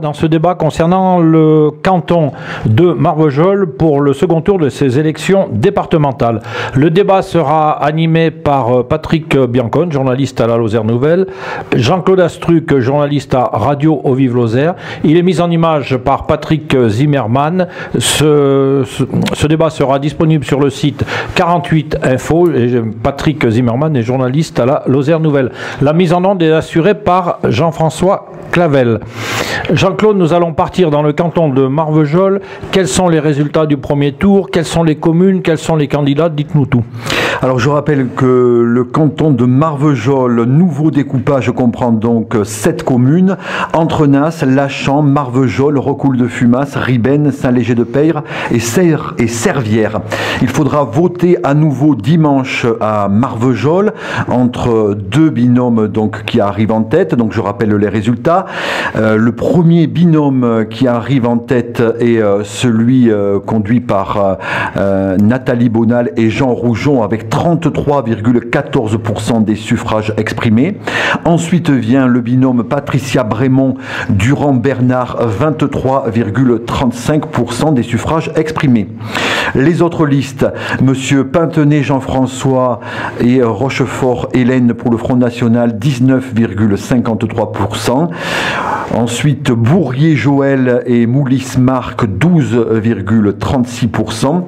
Dans ce débat concernant le canton de Marvejols pour le second tour de ces élections départementales. Le débat sera animé par Patrick Biancone, journaliste à la Lozère Nouvelle, Jean-Claude Astruc, journaliste à Radio Eau Vive Lozère. Il est mis en image par Patrick Zimmermann. Ce débat sera disponible sur le site 48 Info. Et Patrick Zimmermann est journaliste à la Lozère Nouvelle. La mise en onde est assurée par Jean-François Clavel. Jean-Claude, nous allons partir dans le canton de Marvejols. Quels sont les résultats du premier tour? Quelles sont les communes? Quels sont les candidats? Dites-nous tout. Alors je rappelle que le canton de Marvejols, nouveau découpage, comprend donc 7 communes: Entrenas, Lachamp, Marvejols, Recoul de Fumas, Ribène, Saint-Léger-de-Peyre et Servières. Il faudra voter à nouveau dimanche à Marvejols entre deux binômes donc, qui arrivent en tête. Donc je rappelle les résultats. Le premier binôme qui arrive en tête est celui conduit par Nathalie Bonal et Jean Roujon avec 33,14% des suffrages exprimés. Ensuite vient le binôme Patricia Brémond Durand Bernard, 23,35% des suffrages exprimés. Les autres listes, Monsieur Pintenet Jean-François et Rochefort Hélène pour le Front National, 19,53%. Ensuite, Bourrier Joël et Moulis Marc, 12,36%.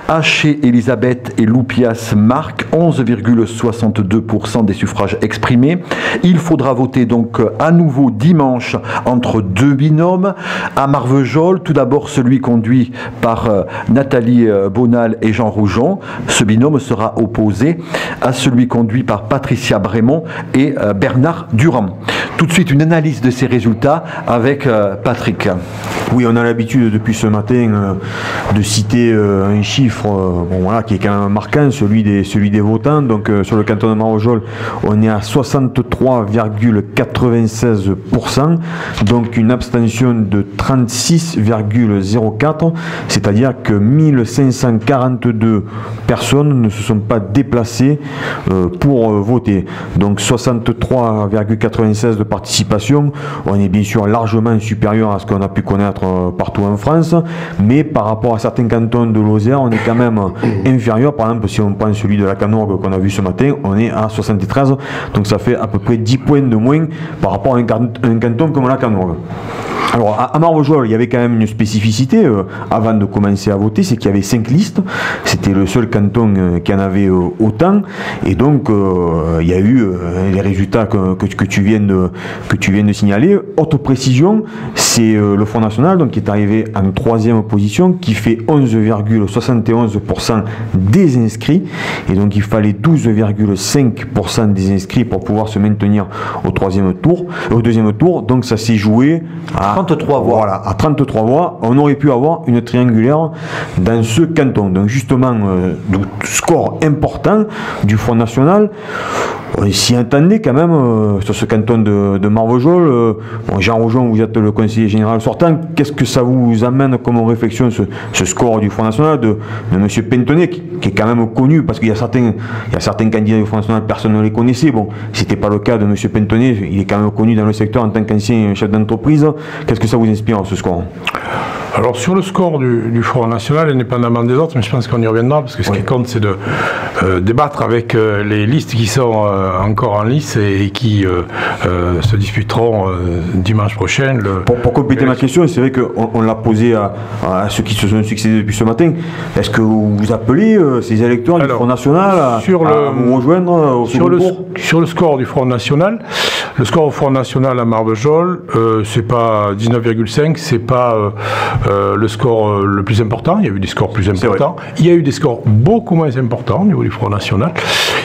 Haché Elisabeth et Loupias Marc, 11,62% des suffrages exprimés. Il faudra voter donc à nouveau dimanche entre deux binômes à Marvejols. Tout d'abord celui conduit par Nathalie Bonal et Jean Roujon. Ce binôme sera opposé à celui conduit par Patricia Brémond et Bernard Durand. Tout de suite une analyse de ces résultats avec Patrick. Oui, on a l'habitude depuis ce matin de citer un chiffre qui est quand même marquant, celui des votants. Donc sur le canton de Marvejols, on est à 63,96%, donc une abstention de 36,04%, c'est-à-dire que 1542 personnes ne se sont pas déplacées pour voter. Donc 63,96% de participation, on est bien sûr largement supérieur à ce qu'on a pu connaître partout en France, mais par rapport à certains cantons de Lozère, on est quand même inférieur. Par exemple, si on prend celui de la Canorgue qu'on a vu ce matin, on est à 73, donc ça fait à peu près 10 points de moins par rapport à un canton comme la Canorgue. Alors à Marvejols, il y avait quand même une spécificité avant de commencer à voter, c'est qu'il y avait 5 listes. C'était le seul canton qui en avait autant, et donc il y a eu les résultats que tu viens de signaler. Autre précision, c'est le Front National donc, qui est arrivé en 3e position, qui fait 11,71% des inscrits, et donc il fallait 12,5% des inscrits pour pouvoir se maintenir au deuxième tour. Donc ça s'est joué à 33 voix. Voilà, à 33 voix. On aurait pu avoir une triangulaire dans ce canton. Donc justement, score important du Front National. On s'y entendait quand même sur ce canton de Marvejols. Jean Roujon, vous êtes le conseiller général sortant. Qu'est-ce que ça vous amène comme réflexion, ce score du Front National de M. Pintenet, qui est quand même connu, parce qu'il y a certains candidats du Front National, personne ne les connaissait. Bon, c'était pas le cas de M. Pintenet, il est quand même connu dans le secteur en tant qu'ancien chef d'entreprise. Qu'est-ce que ça vous inspire, ce score? Alors sur le score du Front National, indépendamment des autres, mais je pense qu'on y reviendra, parce que ce qui compte, c'est de débattre avec les listes qui sont encore en lice et qui se disputeront dimanche prochain. Pour compléter ma question, c'est vrai qu'on l'a posé à ceux qui se sont succédés depuis ce matin. Est-ce que vous appelez ces électeurs du Front National à vous rejoindre au second tour? Sur le score du Front National, le score au Front National à Marvejols, c'est pas 19,5, c'est pas le score le plus important. Il y a eu des scores plus importants. Il y a eu des scores beaucoup moins importants au niveau du Front National.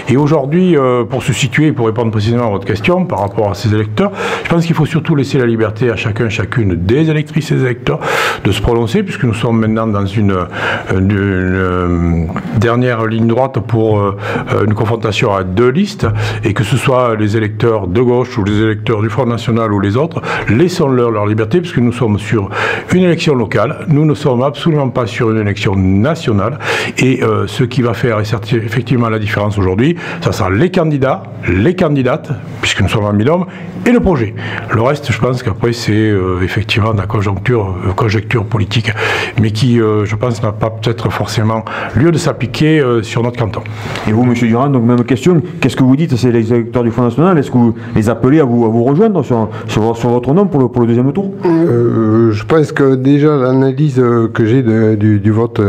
Et aujourd'hui, pour se situer, pour répondre précisément à votre question par rapport à ces électeurs, je pense qu'il faut surtout laisser la liberté à chacune des électrices et des électeurs de se prononcer, puisque nous sommes maintenant dans une dernière ligne droite pour une confrontation à deux listes, et que ce soit les électeurs de gauche gauche ou les électeurs du Front National ou les autres, laissons-leur leur liberté, puisque nous sommes sur une élection locale, nous ne sommes absolument pas sur une élection nationale, et ce qui va faire effectivement la différence aujourd'hui, ça sera les candidats, les candidates, puisque nous sommes en binôme, et le projet. Le reste, je pense qu'après, c'est effectivement de la conjecture politique, mais qui, je pense, n'a pas peut-être forcément lieu de s'appliquer sur notre canton. Et vous, M. Durand, donc même question, qu'est-ce que vous dites, c'est les électeurs du Front National, est-ce que vous les appelez à vous rejoindre sur votre nom pour le deuxième tour? Je pense que déjà l'analyse que j'ai du vote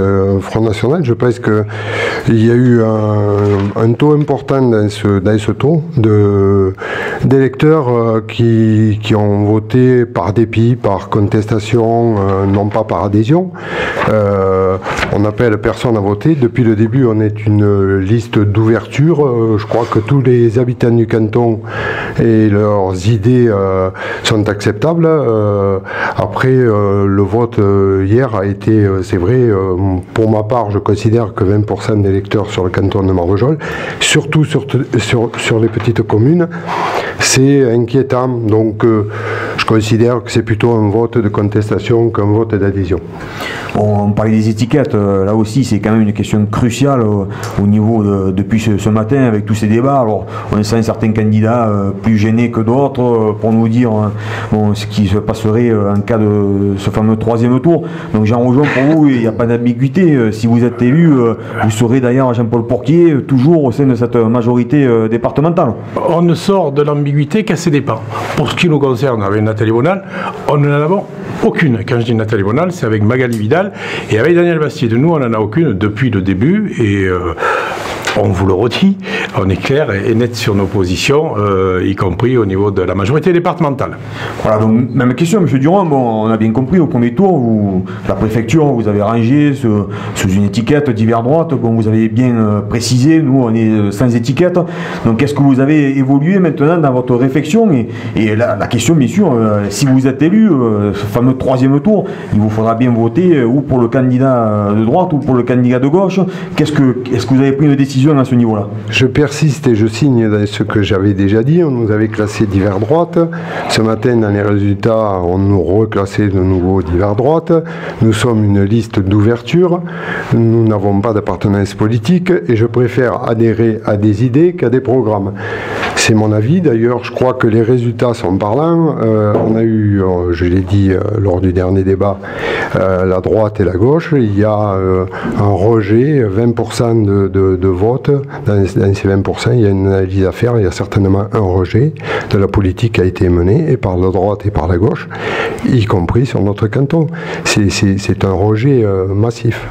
Front National, je pense qu'il y a eu un taux important dans ce taux d'électeurs qui ont voté par dépit, par contestation, non pas par adhésion. On appelle personne à voter. Depuis le début, on est une liste d'ouverture. Je crois que tous les habitants du canton et leurs idées sont acceptables. Après, le vote hier a été, c'est vrai, pour ma part, je considère que 20% d'électeurs sur le canton de Marvejols, surtout sur les petites communes, c'est inquiétant. Donc, je considère que c'est plutôt un vote de contestation qu'un vote d'adhésion. Bon, on parlait des étiquettes, là aussi c'est quand même une question cruciale au niveau depuis ce matin avec tous ces débats. Alors on sent certains candidats plus gênés que d'autres pour nous dire bon, ce qui se passerait en cas de ce fameux troisième tour. Donc j'en rejoins pour vous, il n'y a pas d'ambiguïté. Si vous êtes élu, vous serez d'ailleurs Jean-Paul Porquier toujours au sein de cette majorité départementale. On ne sort de l'ambiguïté qu'à ses dépens. Pour ce qui nous concerne avec Nathalie Bonal, on n'en a aucune. Quand je dis Nathalie Bonal, c'est avec Magali Vidal et avec Daniel Bastide. Nous, on n'en a aucune depuis le début et on vous le redit, on est clair et net sur nos positions, y compris au niveau de la majorité départementale. Voilà, donc même question, M. Durand, bon, on a bien compris au premier tour, la préfecture, vous avez rangé sous une étiquette divers droite, bon, vous avez bien précisé, nous on est sans étiquette, donc est-ce que vous avez évolué maintenant dans votre réflexion et la question bien sûr, si vous êtes élu, ce fameux troisième tour, il vous faudra bien voter ou pour le candidat de droite ou pour le candidat de gauche, est-ce que vous avez pris une décision à ce niveau-là? Je persiste et je signe dans ce que j'avais déjà dit. On nous avait classé divers droite. Ce matin, dans les résultats, on nous reclassait de nouveau divers droite. Nous sommes une liste d'ouverture. Nous n'avons pas d'appartenance politique et je préfère adhérer à des idées qu'à des programmes. C'est mon avis. D'ailleurs, je crois que les résultats sont parlants. On a eu, je l'ai dit lors du dernier débat, la droite et la gauche. Il y a un rejet, 20% de vote. Dans ces 20%, il y a une analyse à faire. Il y a certainement un rejet de la politique qui a été menée et par la droite et par la gauche, y compris sur notre canton. C'est un rejet massif.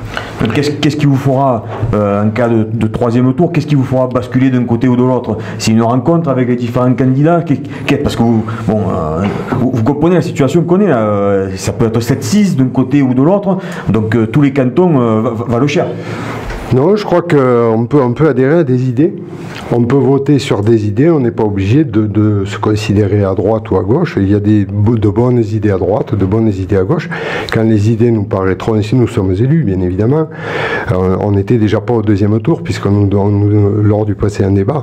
Qu'est-ce qui vous fera, en cas de troisième tour, qu'est-ce qui vous fera basculer d'un côté ou de l'autre? C'est une rencontre avec les différents candidats? Parce que vous comprenez la situation qu'on est là. Ça peut être 7-6 d'un côté ou de l'autre. Donc tous les cantons valent cher. Non, je crois qu'on peut adhérer à des idées. On peut voter sur des idées. On n'est pas obligé de se considérer à droite ou à gauche. Il y a de bonnes idées à droite, de bonnes idées à gauche. Quand les idées nous paraîtront, si nous sommes élus, bien évidemment, on n'était déjà pas au deuxième tour, puisque lors du précédent débat,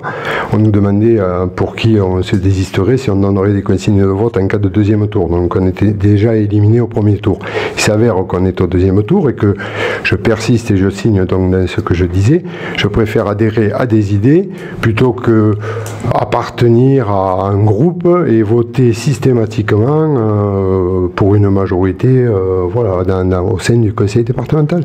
on nous demandait pour qui on se désisterait si on donnerait des consignes de vote en cas de deuxième tour. Donc on était déjà éliminé au premier tour. Il s'avère qu'on est au deuxième tour et que je persiste et je signe donc dans ce que je disais, je préfère adhérer à des idées plutôt que appartenir à un groupe et voter systématiquement pour une majorité voilà, au sein du conseil départemental.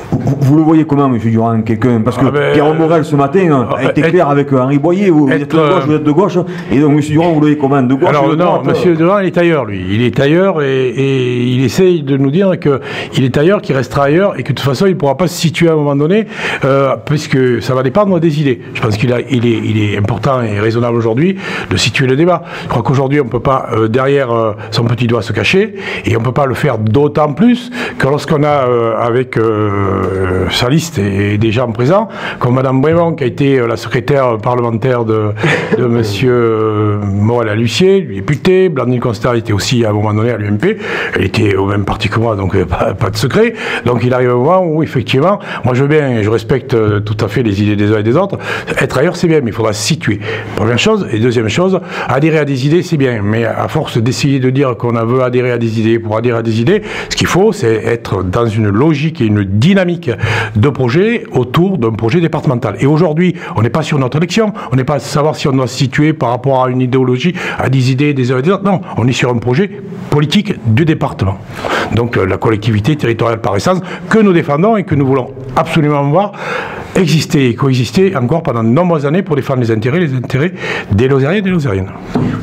Vous le voyez comment, M. Durand, quelqu'un? Parce que Pierre Morel, ce matin, a été clair avec Henri Boyer, vous êtes de gauche, vous êtes de gauche, et donc M. Durand, vous le voyez comment? De gauche? Alors non, M. Durand, il est ailleurs, lui. Il est ailleurs et il essaye de nous dire qu'il est ailleurs, qu'il restera ailleurs, et que de toute façon, il ne pourra pas se situer à un moment donné, puisque ça va dépendre des idées. Je pense qu'il est important et raisonnable aujourd'hui de situer le débat. Je crois qu'aujourd'hui, on ne peut pas, derrière son petit doigt, se cacher, et on ne peut pas le faire d'autant plus que lorsqu'on a, avec sa liste est déjà en présent, comme Madame Brémond, qui a été la secrétaire parlementaire de Monsieur Morel-Lucier, député. Blandine Constant était aussi à un moment donné à l'UMP. Elle était au même parti que moi, donc pas de secret. Donc il arrive un moment où, effectivement, moi je veux bien, et je respecte tout à fait les idées des uns et des autres. Être ailleurs, c'est bien, mais il faudra se situer. Première chose. Et deuxième chose, adhérer à des idées, c'est bien. Mais à force d'essayer de dire qu'on veut adhérer à des idées pour adhérer à des idées, ce qu'il faut, c'est être dans une logique et une dynamique de projet autour d'un projet départemental. Et aujourd'hui, on n'est pas sur notre élection, on n'est pas à savoir si on doit se situer par rapport à une idéologie, à des idées des uns et des autres. Non, on est sur un projet politique du département. Donc la collectivité territoriale par essence que nous défendons et que nous voulons absolument voir exister et coexister encore pendant de nombreuses années pour défendre les intérêts des Lozériens et des Lozériennes.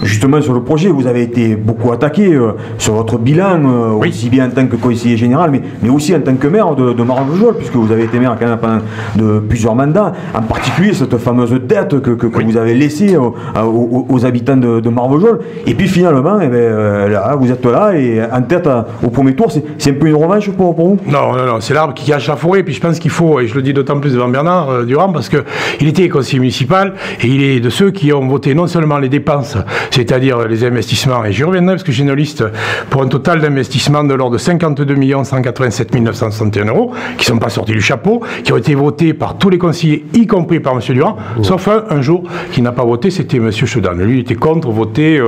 Justement, sur le projet, vous avez été beaucoup attaqué sur votre bilan, oui. Aussi bien en tant que conseiller général, mais aussi en tant que maire de Marvejols, puisque vous avez été maire quand même pendant de plusieurs mandats, en particulier cette fameuse dette que oui. Vous avez laissée aux habitants de Marvejols. Et puis finalement, là, vous êtes là et en tête au premier tour, c'est un peu une revanche pour vous? Non, c'est l'arbre qui cache la forêt. Puis je pense qu'il faut, et je le dis d'autant plus devant Bernard Durand, parce qu'il était conseiller municipal et il est de ceux qui ont voté non seulement les dépenses, c'est-à-dire les investissements, et j'y reviendrai parce que j'ai une liste pour un total d'investissement de l'ordre de 52 187 961 €, qui ne sont pas sortis du chapeau, qui ont été votés par tous les conseillers, y compris par M. Durand, sauf un jour qui n'a pas voté, c'était M. Chedan. Lui, il était contre voter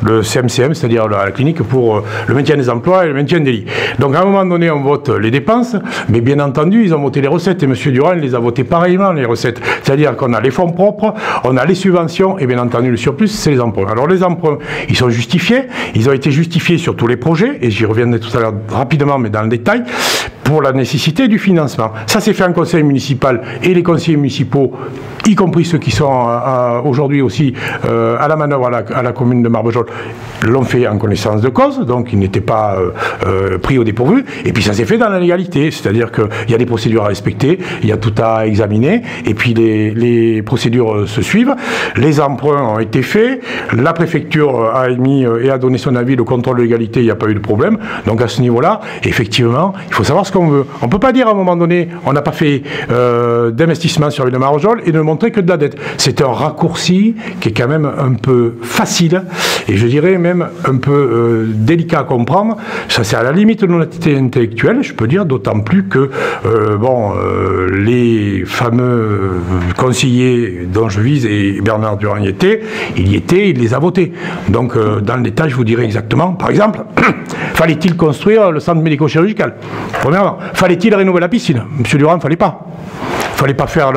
le CMCM, c'est-à-dire la clinique, pour le maintien des emplois et le maintien des lits. Donc à un moment donné, on vote les dépenses, mais bien entendu, ils ont voté les recettes, et M. Durand il les a votées pareillement, les recettes. C'est-à-dire qu'on a les fonds propres, on a les subventions, et bien entendu, le surplus, c'est les emprunts. Alors les emprunts, ils sont justifiés, ils ont été justifiés sur tous les projets, et j'y reviendrai tout à l'heure rapidement, mais dans le détail, pour la nécessité du financement. Ça s'est fait en conseil municipal, et les conseillers municipaux, y compris ceux qui sont aujourd'hui aussi à la manœuvre à la commune de Marvejols, l'ont fait en connaissance de cause, donc ils n'étaient pas pris au dépourvu, et puis ça s'est fait dans la légalité, c'est-à-dire qu'il y a des procédures à respecter, il y a tout à examiner, et puis les procédures se suivent, les emprunts ont été faits, la préfecture a émis et a donné son avis, le contrôle de légalité, il n'y a pas eu de problème, donc à ce niveau-là, effectivement, il faut savoir ce qu'on veut. On ne peut pas dire à un moment donné, on n'a pas fait d'investissement sur la ville de Marvejols et ne montrer que de la dette. C'est un raccourci qui est quand même un peu facile, et je dirais même un peu délicat à comprendre. Ça, c'est à la limite de l'honnêteté intellectuelle, je peux dire, d'autant plus que les fameux conseillers dont je vise, et Bernard Durand y était, il les a votés. Donc, dans le détail, je vous dirai exactement. Par exemple, fallait-il construire le centre médico-chirurgical? Premièrement, fallait-il rénover la piscine? Monsieur Durand, il ne fallait pas. Fallait pas faire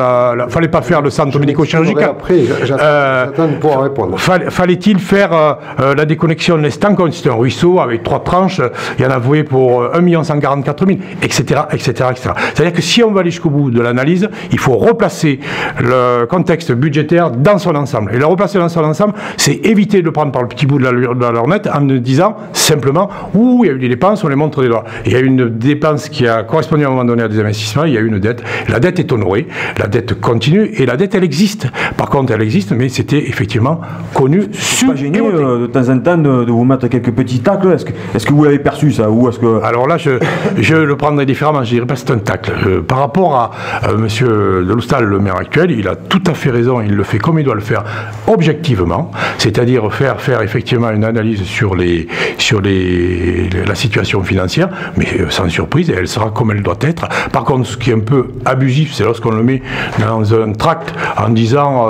le centre médico-chirurgical. Après, j'attends de pouvoir répondre. Fallait-il faire la déconnexion de l'Estancon? C'était un ruisseau avec 3 tranches, il y en a voué pour 1 144 000, etc., etc., etc. C'est-à-dire que si on va aller jusqu'au bout de l'analyse, il faut replacer le contexte budgétaire dans son ensemble. Et le replacer dans son ensemble, c'est éviter de le prendre par le petit bout de la lorgnette en disant simplement « Ouh, il y a eu des dépenses, on les montre des doigts ». Il y a eu une dépense qui a correspondu à un moment donné à des investissements, il y a eu une dette. La dette est honorée. La dette continue, et la dette, elle existe. Par contre, elle existe, mais c'était effectivement connu. C'est pas gêné de temps en temps de vous mettre quelques petits tacles? Est-ce que vous l'avez perçu, ça, ou est-ce que... Alors là, je le prendrai différemment. Je dirais pas que c'est un tacle. Par rapport à monsieur Deloustal, le maire actuel, il a tout à fait raison. Il le fait comme il doit le faire, objectivement, c'est-à-dire faire effectivement une analyse sur la situation financière, mais sans surprise, et elle sera comme elle doit être. Par contre, ce qui est un peu abusif, c'est lorsqu'on le met dans un tract en disant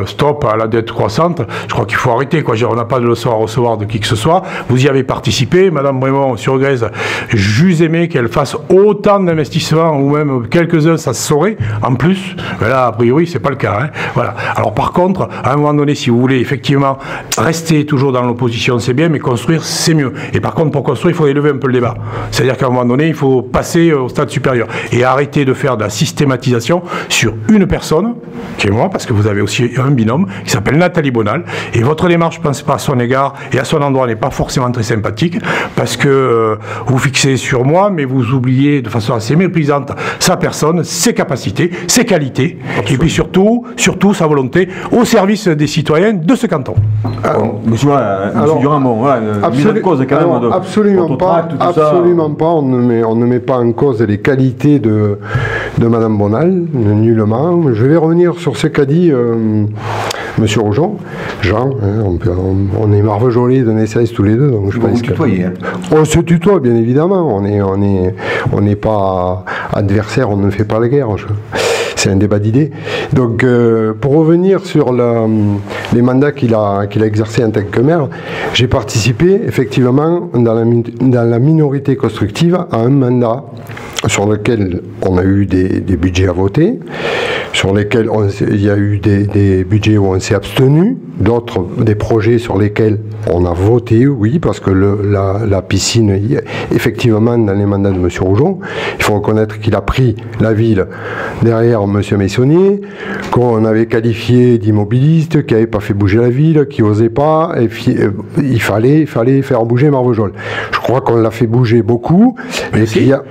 stop à la dette croissante. Je crois qu'il faut arrêter, quoi. On n'a pas de leçon à recevoir de qui que ce soit. Vous y avez participé, Madame Brémond sur Grèze. J'eus aimé qu'elle fasse autant d'investissements, ou même quelques-uns, ça se saurait. En plus, mais là, a priori, c'est pas le cas. Hein. Voilà. Alors par contre, à un moment donné, si vous voulez effectivement rester toujours dans l'opposition, c'est bien, mais construire, c'est mieux. Et par contre, pour construire, il faut élever un peu le débat. C'est-à-dire qu'à un moment donné, il faut passer au stade supérieur et arrêter de faire de la systématisation sur une personne, qui est moi, parce que vous avez aussi un un binôme qui s'appelle Nathalie Bonal. Et votre démarche, je pense pas à son égard et à son endroit n'est pas forcément très sympathique parce que vous fixez sur moi, mais vous oubliez de façon assez méprisante sa personne, ses capacités, ses qualités, et puis surtout sa volonté au service des citoyens de ce canton. Monsieur Durand, bon, mise en cause quand même. Absolument pas. On ne met pas en cause les qualités de Madame Bonal, nullement. Je vais revenir sur ce qu'a dit Monsieur Rougeon. Jean, on est marvejolés de naissance tous les deux, donc je pense que on se tutoie bien évidemment. On n'est pas adversaires, on ne fait pas la guerre. C'est un débat d'idées. Donc, pour revenir sur les mandats qu'il a exercés en tant que maire, j'ai participé effectivement dans la minorité constructive à un mandat sur lequel on a eu des budgets à voter, sur lesquels il y a eu des budgets où on s'est abstenu, d'autres des projets sur lesquels on a voté, oui, parce que la piscine, effectivement, dans les mandats de M. Rougeon, il faut reconnaître qu'il a pris la ville derrière M. Messonnier, qu'on avait qualifié d'immobiliste, qui n'avait pas fait bouger la ville, qui n'osait pas, et il fallait faire bouger Marvejols. Je crois qu'on l'a fait bouger beaucoup, et qu'il y a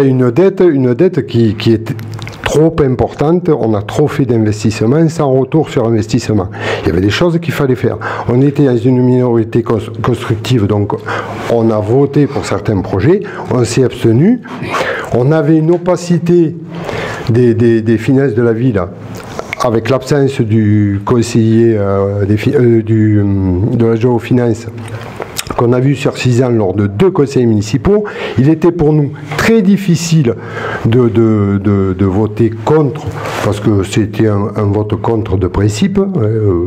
une dette qui est trop importante, on a trop fait d'investissements sans retour sur investissement. Il y avait des choses qu'il fallait faire. On était dans une minorité constructive, donc on a voté pour certains projets, on s'est abstenu, on avait une opacité des finances de la ville avec l'absence du conseiller de l'adjoint aux finances qu'on a vu sur 6 ans lors de 2 conseils municipaux. Il était pour nous très difficile de voter contre, parce que c'était un vote contre de principe.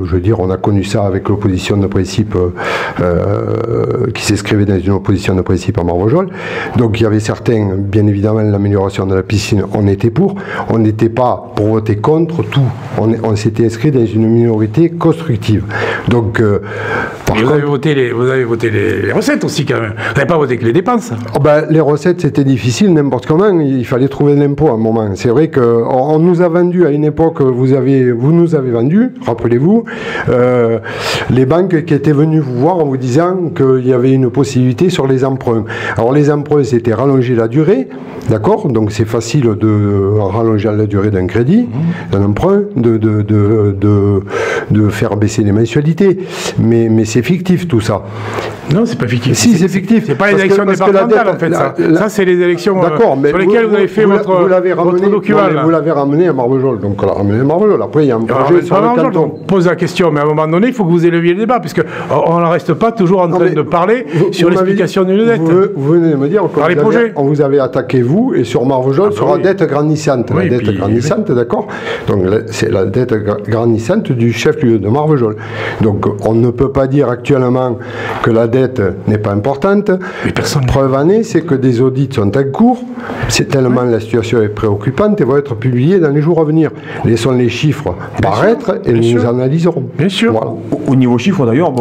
Je veux dire, on a connu ça avec l'opposition de principe qui s'inscrivait dans une opposition de principe à Marvejols. Donc il y avait certains, bien évidemment, l'amélioration de la piscine, on était pour. On n'était pas pour voter contre tout. On s'était inscrit dans une minorité constructive. Donc, vous avez voté les recettes aussi quand même. Vous n'avez pas voté que les dépenses. Les recettes, c'était difficile n'importe comment. Il fallait trouver l'impôt à un moment. C'est vrai qu'on nous a vendu à une époque, vous nous avez vendu, rappelez-vous, les banques qui étaient venues vous voir en vous disant qu'il y avait une possibilité sur les emprunts. Alors les emprunts, c'était rallonger la durée, d'accord? Donc c'est facile de rallonger la durée d'un crédit, d'un emprunt, de faire baisser les mensualités. Mais c'est fictif tout ça. Non, c'est pas fictif. Si, c'est fictif. C'est pas les élections départementales, en fait, ça. Ça, c'est les élections sur lesquelles vous avez fait votre document. Vous l'avez ramené à Marvejols. Donc, on l'a ramené à Marvejols. Après, il y a un projet sur le canton. On pose la question, mais à un moment donné, il faut que vous éleviez le débat, puisqu'on ne reste pas toujours en train de parler sur l'explication d'une dette. Vous venez de me dire qu'on vous avait attaqué, vous, et sur Marvejols, sur la dette grandissante. La dette grandissante, d'accord? Donc, c'est la dette grandissante du chef-lieu de Marvejols. Donc, on ne peut pas dire actuellement que la dette n'est pas importante. Preuve en est, c'est que des audits sont en cours. C'est tellement la situation est préoccupante et va être publiée dans les jours à venir. Laissons les chiffres paraître et nous analyserons. Bien sûr. Voilà. Au niveau chiffre d'ailleurs,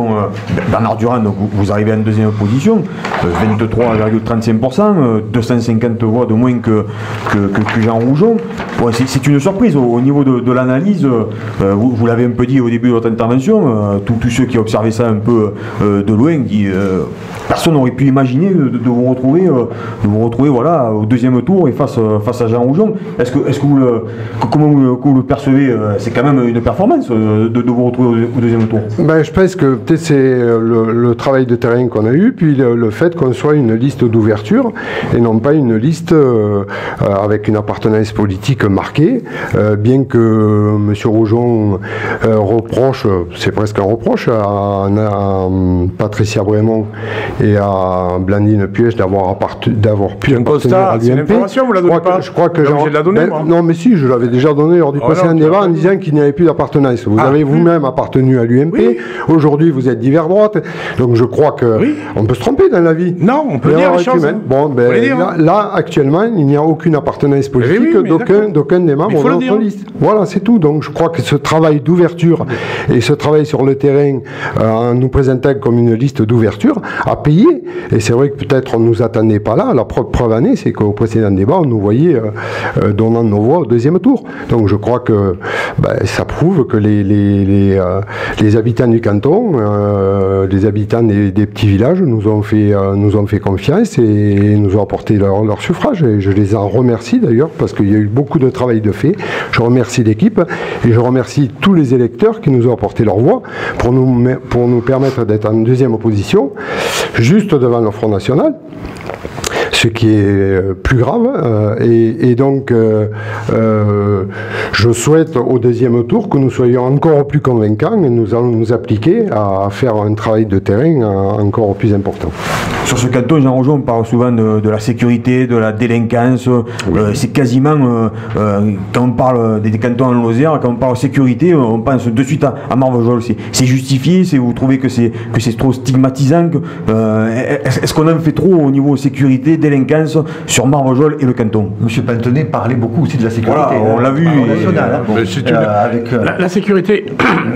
Bernard Durand, vous arrivez en deuxième position, 23,35%, 250 voix de moins que Jean Rougeon. C'est une surprise au niveau de l'analyse. Vous l'avez un peu dit au début de votre intervention, tous ceux qui observaient ça un peu de loin, personne n'aurait pu imaginer de vous retrouver voilà, au deuxième tour et face à Jean Rougeon. Comment vous le percevez? C'est quand même une performance de vous retrouver au deuxième tour. Je pense que peut-être c'est le travail de terrain qu'on a eu, puis le fait qu'on soit une liste d'ouverture et non pas une liste avec une appartenance politique marquée, bien que M. Rougeon reproche, c'est presque un reproche à Patricia Brémond et à Blandine Puech d'avoir pu appartenir à l'UMP. C'est une information, vous la donnez pas? Je crois que je l'ai donné, moi. Non, mais si, je l'avais déjà donné lors du précédent débat en disant qu'il n'y avait plus d'appartenance. Vous avez vous-même appartenu à l'UMP. Oui. Aujourd'hui, vous êtes divers droite. Donc, je crois que on peut se tromper dans la vie. Non, on peut dire les choses. Bon, là, actuellement, il n'y a aucune appartenance politique d'aucun des membres de notre liste. Voilà, c'est tout. Donc, je crois que ce travail d'ouverture et ce travail sur le terrain, en nous présentant comme une liste d'ouverture, d'ouverture à payer. Et c'est vrai que peut-être on ne nous attendait pas là. La preuve année, c'est qu'au précédent débat, on nous voyait donnant nos voix au deuxième tour. Donc je crois que ça prouve que les habitants du canton, les habitants des petits villages nous ont fait confiance et nous ont apporté leur suffrage. Et je les en remercie d'ailleurs parce qu'il y a eu beaucoup de travail de fait. Je remercie l'équipe et je remercie tous les électeurs qui nous ont apporté leur voix pour nous permettre d'être en deuxième position, juste devant le Front National. Ce qui est plus grave. Et donc, je souhaite au deuxième tour que nous soyons encore plus convaincants et nous allons nous appliquer à faire un travail de terrain encore plus important. Sur ce canton, Jean Rougeau, on parle souvent de la sécurité, de la délinquance. C'est quasiment, quand on parle des cantons en Lozère, quand on parle sécurité, on pense de suite à Marvejols. C'est justifié? Vous trouvez que c'est trop stigmatisant? Est-ce qu'on en fait trop au niveau sécurité, délinquance sur Marvejols et le canton? Monsieur Pantenet parlait beaucoup aussi de la sécurité. Voilà, on l'a vu. La sécurité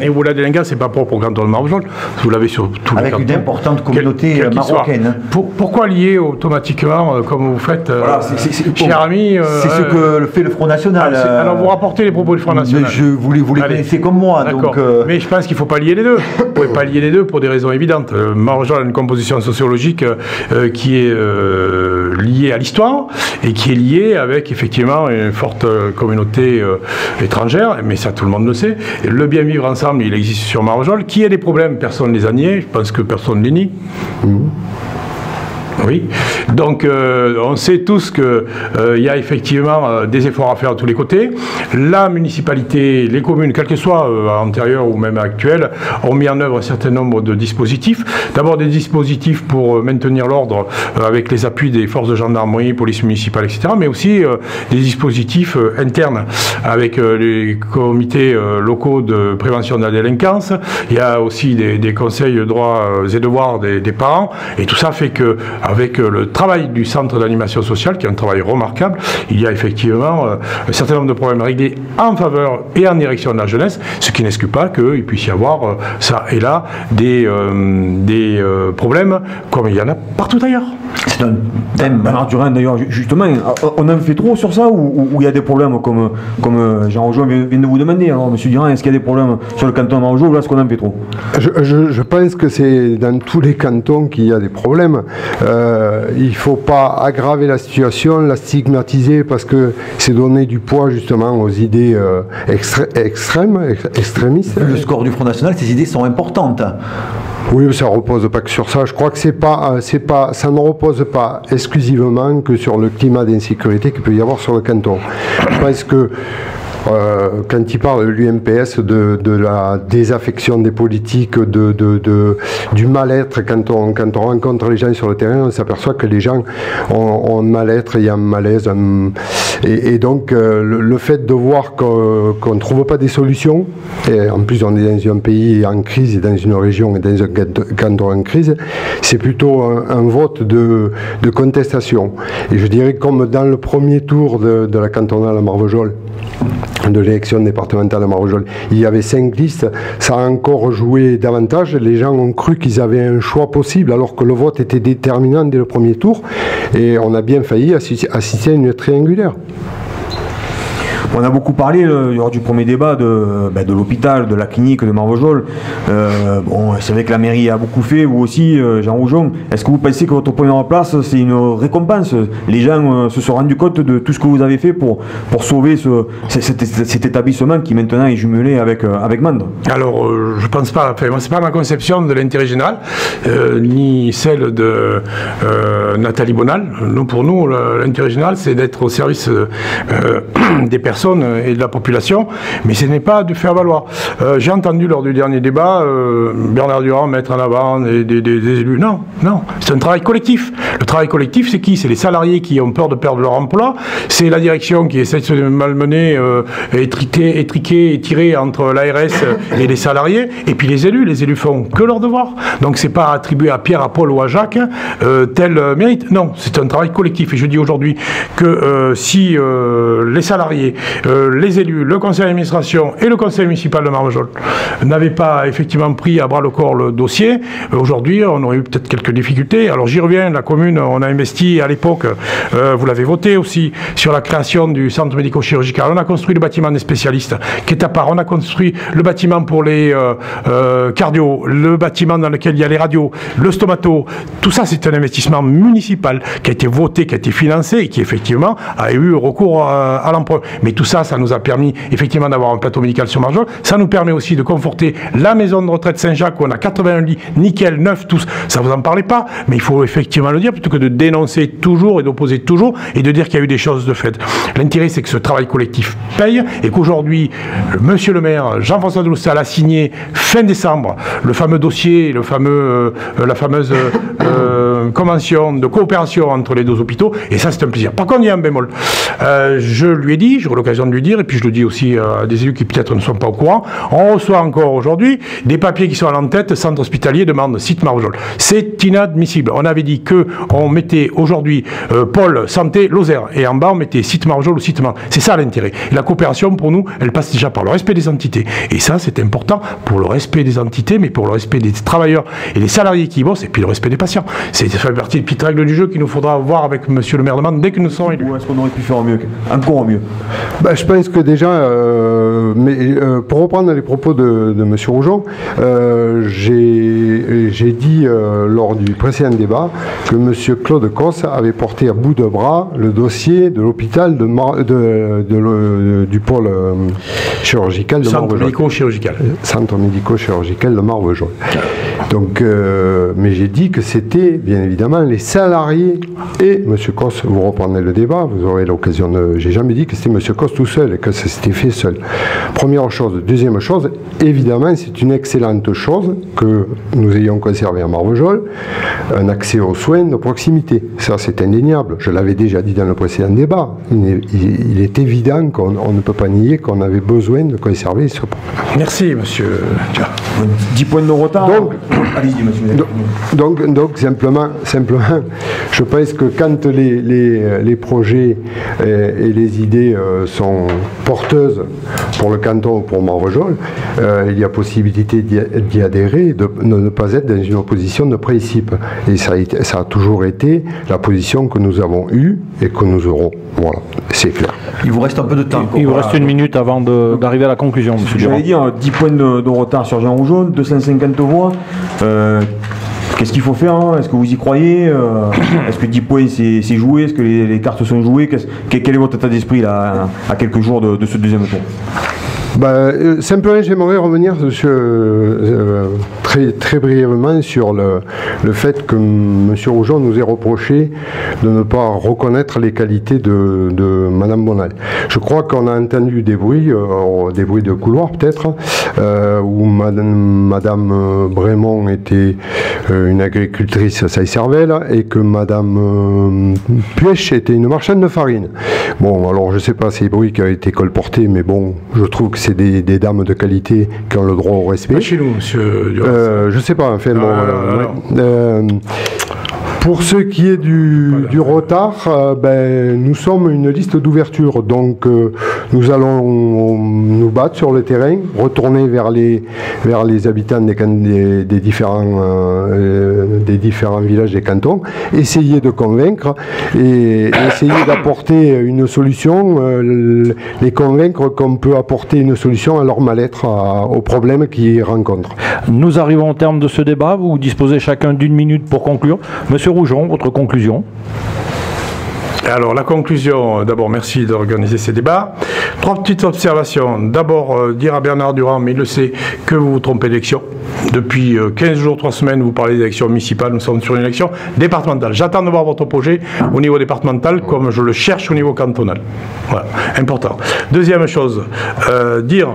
et ou la délinquance, c'est pas propre au canton de Marvejols. Vous l'avez sur tous les cantons. Avec une importante communauté marocaine. Pourquoi lier automatiquement, comme vous faites, cher ami c'est ce que fait le Front National. Alors vous rapportez les propos du Front National. Vous les connaissez comme moi. Donc, mais je pense qu'il ne faut pas lier les deux. Vous ne pouvez pas lier les deux pour des raisons évidentes. Marvejols a une composition sociologique qui est liée à l'histoire et qui est liée avec effectivement une forte communauté étrangère, mais ça tout le monde le sait. Et le bien vivre ensemble, il existe sur Marvejols. Qui a des problèmes, personne ne les a niés. Je pense que personne ne les nie. Oui, donc on sait tous qu'il y a effectivement des efforts à faire de tous les côtés. La municipalité, les communes, quelles que soient antérieures ou même actuelles, ont mis en œuvre un certain nombre de dispositifs. D'abord des dispositifs pour maintenir l'ordre avec les appuis des forces de gendarmerie, police municipale, etc. Mais aussi des dispositifs internes avec les comités locaux de prévention de la délinquance. Il y a aussi des conseils de droits et devoirs des parents. Et tout ça fait que avec le travail du centre d'animation sociale, qui est un travail remarquable, il y a effectivement un certain nombre de problèmes réglés en faveur et en direction de la jeunesse, ce qui n'exclut pas qu'il puisse y avoir ça et là des problèmes comme il y en a partout ailleurs. C'est un thème. Bernard Durand, d'ailleurs, justement, on en fait trop sur ça ou il y a des problèmes comme Jean Rougeau vient de vous demander? Alors, M. Durand, est-ce qu'il y a des problèmes sur le canton de Marvejols ou est-ce qu'on en fait trop? Je pense que c'est dans tous les cantons qu'il y a des problèmes. Il ne faut pas aggraver la situation, la stigmatiser parce que c'est donner du poids justement aux idées extrémistes. Le score du Front National, ces idées sont importantes. Oui, mais ça ne repose pas que sur ça. Je crois que ça ne repose pas exclusivement que sur le climat d'insécurité qu'il peut y avoir sur le canton. Je pense que quand il parle de l'UMPS, de la désaffection des politiques, du mal-être, quand on rencontre les gens sur le terrain, on s'aperçoit que les gens ont un mal-être, il y a un malaise. Et donc, le fait de voir qu'on ne trouve pas des solutions, et en plus on est dans un pays en crise, et dans une région et dans un canton en crise, c'est plutôt un vote de contestation. Et je dirais comme dans le premier tour de la cantonale à Marvejols, de l'élection départementale à Marvejols, il y avait 5 listes, ça a encore joué davantage, les gens ont cru qu'ils avaient un choix possible alors que le vote était déterminant dès le premier tour et on a bien failli assister à une triangulaire. On a beaucoup parlé lors du premier débat de l'hôpital, de la clinique de Marvejols. Bon, c'est vrai que la mairie a beaucoup fait, vous aussi, Jean Rougeau. Est-ce que vous pensez que votre première place, c'est une récompense? Les gens se sont rendus compte de tout ce que vous avez fait pour sauver cet établissement qui maintenant est jumelé avec Mende? Alors, je pense pas, enfin, c'est pas ma conception de l'intérêt général, ni celle de Nathalie Bonal. Pour nous, l'intérêt général, c'est d'être au service des personnes et de la population, mais ce n'est pas de faire valoir. J'ai entendu lors du dernier débat Bernard Durand mettre en avant des élus. Non, c'est un travail collectif. Le travail collectif, c'est qui? C'est les salariés qui ont peur de perdre leur emploi, c'est la direction qui essaie de se malmener, étriquer et tirer entre l'ARS et les salariés, et puis les élus font que leur devoir. Donc c'est pas attribué à Pierre, à Paul ou à Jacques tel mérite. Non, c'est un travail collectif. Et je dis aujourd'hui que si les salariés les élus, le conseil d'administration et le conseil municipal de Marvejols n'avaient pas effectivement pris à bras le corps le dossier, aujourd'hui on aurait eu peut-être quelques difficultés. Alors j'y reviens, la commune, on a investi à l'époque, vous l'avez voté aussi, sur la création du centre médico-chirurgical. On a construit le bâtiment des spécialistes qui est à part, on a construit le bâtiment pour les cardio, le bâtiment dans lequel il y a les radios, le stomato. Tout ça c'est un investissement municipal qui a été voté, qui a été financé et qui effectivement a eu recours à l'emprunt. Mais tout ça, ça nous a permis effectivement d'avoir un plateau médical sur Marvejols. Ça nous permet aussi de conforter la maison de retraite Saint-Jacques où on a 81 lits, nickel, neuf, tous. Ça vous en parlez pas, mais il faut effectivement le dire plutôt que de dénoncer toujours et d'opposer toujours et de dire qu'il y a eu des choses de fait. L'intérêt, c'est que ce travail collectif paye et qu'aujourd'hui, monsieur le maire, Jean-François Deloussal a signé fin décembre le fameux dossier, la fameuse convention de coopération entre les deux hôpitaux et ça, c'est un plaisir. Par contre, il y a un bémol. Je lui ai dit, j'aurai l'occasion de lui dire, et puis je le dis aussi à des élus qui peut-être ne sont pas au courant, on reçoit encore aujourd'hui des papiers qui sont à l'entête, centre hospitalier demande site Marvejols. C'est inadmissible. On avait dit qu'on mettait aujourd'hui pôle santé Lozère, et en bas on mettait site Marvejols ou site Marvejols. C'est ça l'intérêt. Et la coopération pour nous, elle passe déjà par le respect des entités. Et ça, c'est important pour le respect des entités, mais pour le respect des travailleurs et des salariés qui bossent, et puis le respect des patients. Ça fait partie des petites règles du jeu qu'il nous faudra voir avec monsieur le maire de Mende dès que nous serons élus. Ou est-ce qu'on aurait pu faire mieux, encore mieux? Je pense que déjà, pour reprendre les propos de M. Roujon, j'ai dit lors du précédent débat que M. Claude Cos avait porté à bout de bras le dossier de l'hôpital du pôle chirurgical de Marvejols. Centre médico-chirurgical. Centre médico-chirurgical de Marvejols. Donc, mais j'ai dit que c'était bien évidemment les salariés et M. Cos, vous reprenez le débat, vous aurez l'occasion de... J'ai jamais dit que c'était M. Cos tout seul et que ça s'était fait seul. Première chose. Deuxième chose, évidemment, c'est une excellente chose que nous ayons conservé à Marvejols, un accès aux soins de proximité. Ça, c'est indéniable. Je l'avais déjà dit dans le précédent débat. Il est évident qu'on ne peut pas nier qu'on avait besoin de conserver ce point. Merci, monsieur. 10 points de retard. Allez-y, monsieur. Donc simplement, je pense que quand les projets et les idées sont porteuses pour le canton ou pour Marvejols, il y a possibilité d'y adhérer, de ne pas être dans une opposition de principe. Et ça a toujours été la position que nous avons eue et que nous aurons. Voilà, c'est clair. Il vous reste un peu de temps. Il vous reste une minute avant d'arriver à la conclusion, monsieur Durand. J'allais dire 10 points de retard sur Jean Roujon, 250 voix. Qu'est-ce qu'il faut faire, hein? Est-ce que vous y croyez? Est-ce que 10 points c'est joué? Est-ce que les cartes sont jouées? Quel est votre état d'esprit là, à quelques jours de ce deuxième tour? Simplement, j'aimerais revenir très brièvement sur le fait que M. Roujon nous ait reproché de ne pas reconnaître les qualités de Mme Bonal. Je crois qu'on a entendu des bruits de couloir peut-être, où Mme Brémond était une agricultrice à Saille-Cervelle et que Mme Puech était une marchande de farine. Bon, alors je ne sais pas ces bruits qui ont été colportés, mais bon, je trouve que c'est des dames de qualité qui ont le droit au respect. Pas chez nous, monsieur. Je sais pas, enfin, pour ce qui est du retard, nous sommes une liste d'ouverture, donc nous allons nous battre sur le terrain, retourner vers les habitants des différents villages des cantons, essayer de convaincre et essayer d'apporter une solution, les convaincre qu'on peut apporter une solution à leur mal-être, aux problèmes qu'ils rencontrent. Nous arrivons au terme de ce débat, vous disposez chacun d'une minute pour conclure. Monsieur Roujon, votre conclusion? Alors la conclusion, d'abord merci d'organiser ces débats. 3 petites observations. D'abord dire à Bernard Durand, mais il le sait, que vous vous trompez d'élection. Depuis 15 jours, 3 semaines, vous parlez d'élection municipale, nous sommes sur une élection départementale. J'attends de voir votre projet au niveau départemental comme je le cherche au niveau cantonal. Voilà, important. Deuxième chose, dire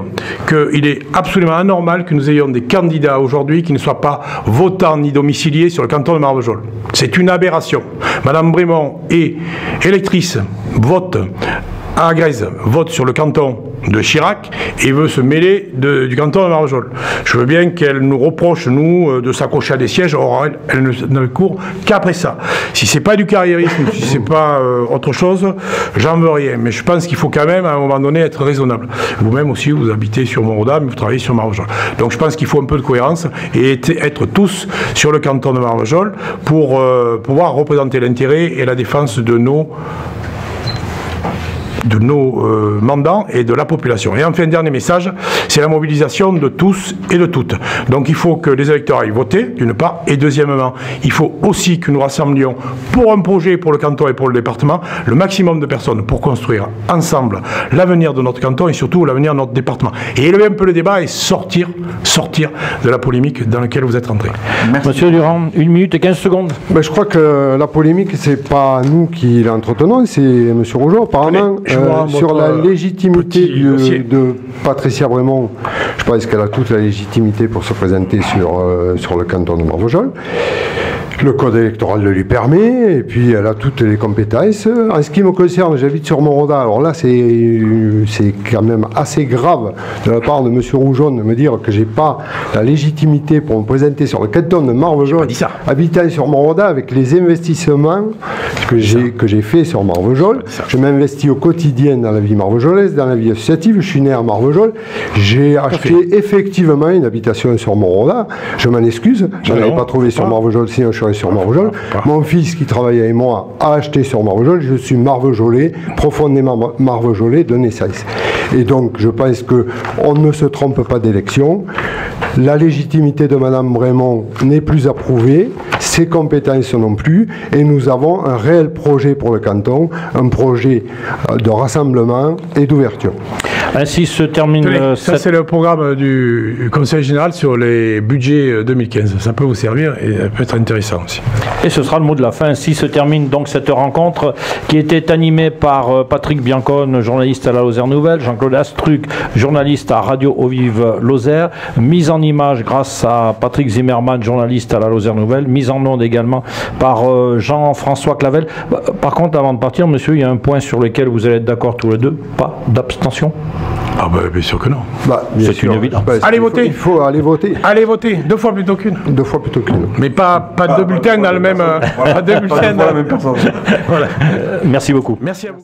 qu'il est absolument anormal que nous ayons des candidats aujourd'hui qui ne soient pas votants ni domiciliés sur le canton de Marvejols. C'est une aberration. Madame Brémond est électrice, vote à Grèze, vote sur le canton de Chirac et veut se mêler du canton de Marvejols. Je veux bien qu'elle nous reproche, nous, de s'accrocher à des sièges, or elle ne court qu'après ça. Si c'est pas du carriérisme, si c'est pas autre chose, j'en veux rien. Mais je pense qu'il faut quand même, à un moment donné, être raisonnable. Vous-même aussi, vous habitez sur Moroda, mais vous travaillez sur Marvejols. Donc je pense qu'il faut un peu de cohérence et être tous sur le canton de Marvejols pour pouvoir représenter l'intérêt et la défense de nos mandants et de la population. Et enfin, dernier message, c'est la mobilisation de tous et de toutes. Donc il faut que les électeurs aillent voter, d'une part, et deuxièmement, il faut aussi que nous rassemblions pour un projet pour le canton et pour le département, le maximum de personnes pour construire ensemble l'avenir de notre canton et surtout l'avenir de notre département. Et élever un peu le débat et sortir de la polémique dans laquelle vous êtes rentré. Merci. Monsieur Durand, 1 minute et 15 secondes. Ben, je crois que la polémique, c'est pas nous qui l'entretenons, c'est M. Rougeau, apparemment. Sur la légitimité de Patricia Brémond, je pense qu'elle a toute la légitimité pour se présenter sur le canton de Marvejols. Le code électoral le lui permet, et puis elle a toutes les compétences. En ce qui me concerne, j'habite sur Moroda. Alors là, c'est quand même assez grave de la part de M. Rougeon de me dire que j'ai pas la légitimité pour me présenter sur le canton de Marvejols, habitant sur Moroda, avec les investissements que j'ai fait sur Marvejols. Je m'investis au quotidien dans la vie marvejolaise, dans la vie associative. Je suis né à Marvejols. J'ai acheté effectivement une habitation sur Moroda. Je m'en excuse. Je n'avais pas trouvé sur Marvejols, sinon je serais sur Marvejols. Mon fils qui travaille avec moi a acheté sur Marvejols. Je suis marvejolais, profondément marvejolais de naissance. Et donc je pense qu'on ne se trompe pas d'élection. La légitimité de Mme Brémond n'est plus approuvée, ses compétences non plus, et nous avons un réel projet pour le canton, un projet de rassemblement et d'ouverture. Ainsi se termine... ça c'est le programme du Conseil général sur les budgets 2015. Ça peut vous servir et ça peut être intéressant aussi. Et ce sera le mot de la fin. Ainsi se termine donc cette rencontre qui était animée par Patrick Biancone, journaliste à la Lozère Nouvelle, Jean-Claude Astruc, journaliste à Radio Eau-Vive Lozère, mise en image grâce à Patrick Zimmermann, journaliste à la Lozère Nouvelle, mise en onde également par Jean-François Clavel. Par contre, avant de partir, monsieur, il y a un point sur lequel vous allez être d'accord tous les deux, pas d'abstention? Ah ben bien sûr que non. C'est une évidence. Allez voter. Il faut aller voter. Allez voter, 2 fois plutôt qu'une. 2 fois plutôt qu'une. Mais pas 2 bulletins dans le même... pas 2 bulletins dans la même personne. Merci beaucoup. Merci à vous.